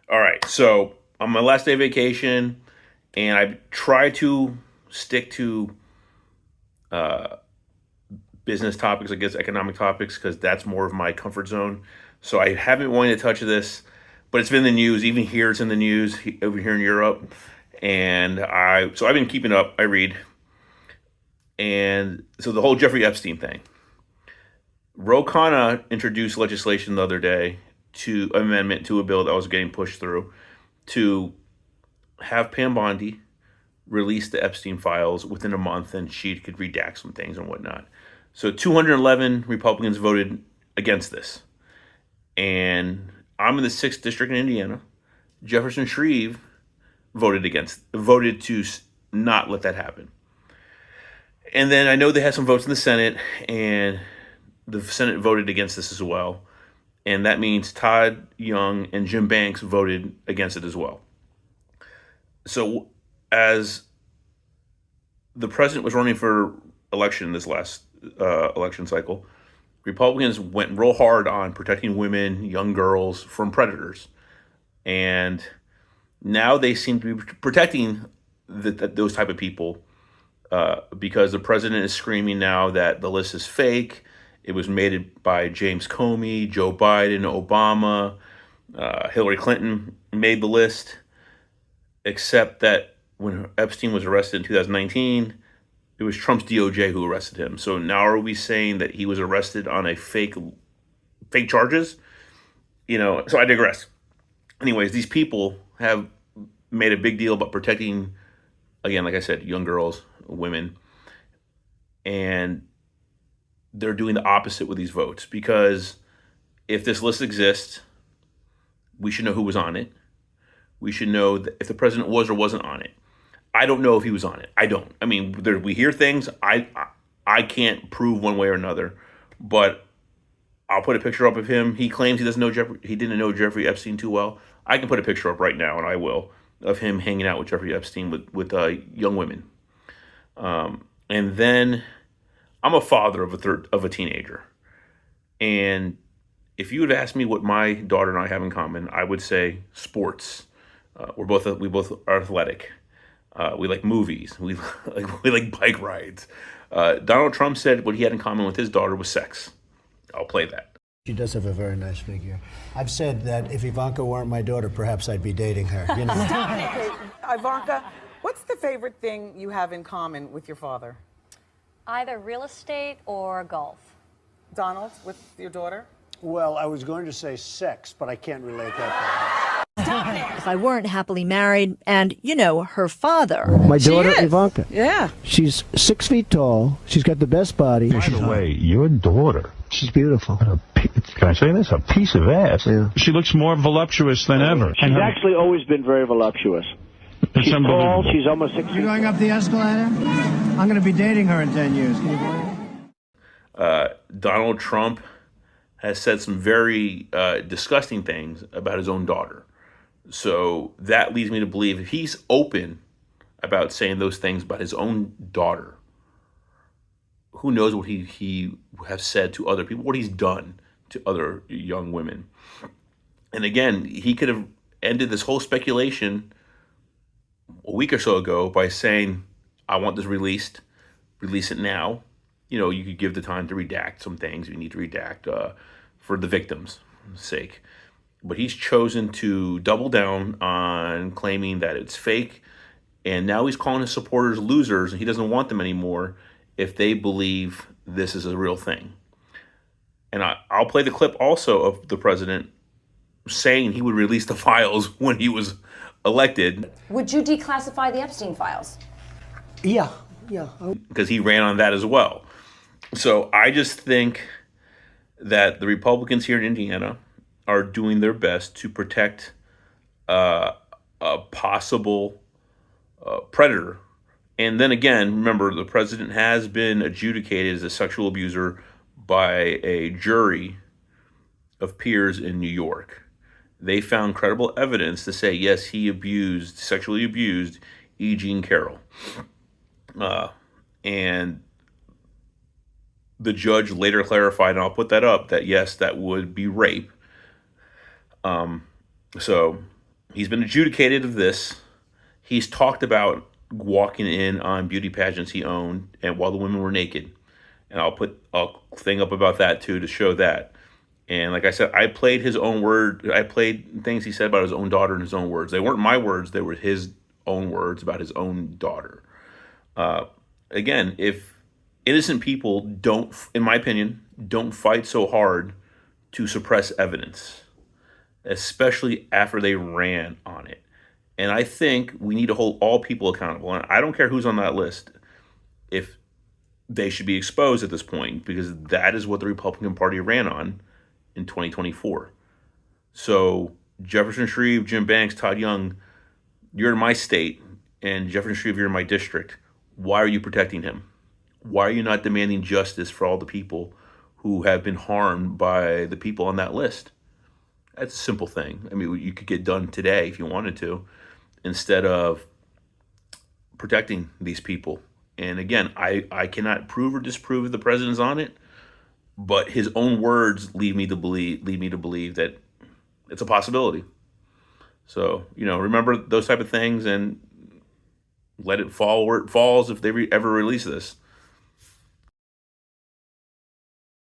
All right. So on my last day of vacation, and I try to stick to uh, business topics, I guess economic topics, because that's more of my comfort zone. So I haven't wanted to touch this, but it's been in the news. Even here, it's in the news over here in Europe, and I've been keeping up. I read, and so the whole Jeffrey Epstein thing. Ro Khanna introduced legislation the other day to amendment to a bill that was getting pushed through to have Pam Bondi release the Epstein files within a month, and she could redact some things and whatnot. So 211 Republicans voted against this, and I'm in the sixth district in Indiana. Jefferson Shreve voted to not let that happen. And then I know they had some votes in the Senate, and the Senate voted against this as well. And that means Todd Young and Jim Banks voted against it as well. So, as the president was running for election this last election cycle, Republicans went real hard on protecting women, young girls from predators. And now they seem to be protecting those type of people because the president is screaming now that the list is fake. It was made by James Comey, Joe Biden, Obama, Hillary Clinton made the list, except that when Epstein was arrested in 2019, it was Trump's DOJ who arrested him. So now are we saying that he was arrested on a fake charges? So I digress. Anyways, these people have made a big deal about protecting, again, like I said, young girls, women, and they're doing the opposite with these votes because if this list exists, we should know who was on it. We should know that if the president was or wasn't on it. I don't know if he was on it. I don't. I mean, we hear things. I can't prove one way or another, but I'll put a picture up of him. He claims he didn't know Jeffrey Epstein too well. I can put a picture up right now, and I will, of him hanging out with Jeffrey Epstein with young women. And then I'm a father of a teenager, and if you had asked me what my daughter and I have in common, I would say sports. We both are athletic. We like movies. We like bike rides. Donald Trump said what he had in common with his daughter was sex. I'll play that. She does have a very nice figure. I've said that if Ivanka weren't my daughter, perhaps I'd be dating her. You know. Okay, Ivanka, what's the favorite thing you have in common with your father? Either real estate or golf. Donald, with your daughter? Well, I was going to say sex, but I can't relate that. If I weren't happily married and, her father. My daughter, Ivanka. Yeah. She's 6 feet tall. She's got the best body. By the way, your daughter. She's beautiful. Can I say this? A piece of ass. Yeah. She looks more voluptuous than ever. She's actually always been very voluptuous. She's tall. She's almost 6 feet. You're going up the escalator? I'm going to be dating her in 10 years. Can you believe it? Donald Trump has said some very disgusting things about his own daughter. So that leads me to believe if he's open about saying those things about his own daughter, who knows what he has said to other people, what he's done to other young women. And again, he could have ended this whole speculation a week or so ago by saying, I want this released, release it now. You could give the time to redact some things you need to redact for the victims' sake. But he's chosen to double down on claiming that it's fake. And now he's calling his supporters losers, and he doesn't want them anymore if they believe this is a real thing. And I'll play the clip also of the president saying he would release the files when he was elected. Would you declassify the Epstein files? Yeah. Because he ran on that as well. So I just think that the Republicans here in Indiana are doing their best to protect a possible predator. And then again, remember, the president has been adjudicated as a sexual abuser by a jury of peers in New York. They found credible evidence to say, yes, he sexually abused E. Jean Carroll. And the judge later clarified, and I'll put that up, that yes, that would be rape. So he's been adjudicated of this. He's talked about walking in on beauty pageants he owned and while the women were naked. And I'll put a thing up about that too to show that. And like I said, I played his own word. I played things he said about his own daughter in his own words. They weren't my words. They were his own words about his own daughter. Again, if innocent people don't, in my opinion, don't fight so hard to suppress evidence, especially after they ran on it. And I think we need to hold all people accountable. And I don't care who's on that list. If they should be exposed at this point, because that is what the Republican Party ran on in 2024. So Jefferson Shreve, Jim Banks, Todd Young, you're in my state, and Jefferson Shreve, you're in my district. Why are you protecting him? Why are you not demanding justice for all the people who have been harmed by the people on that list? That's a simple thing. I mean, you could get done today if you wanted to, instead of protecting these people. And again, I cannot prove or disprove if the president's on it, but his own words lead me to believe that it's a possibility. So, remember those type of things and let it fall where it falls if they ever release this.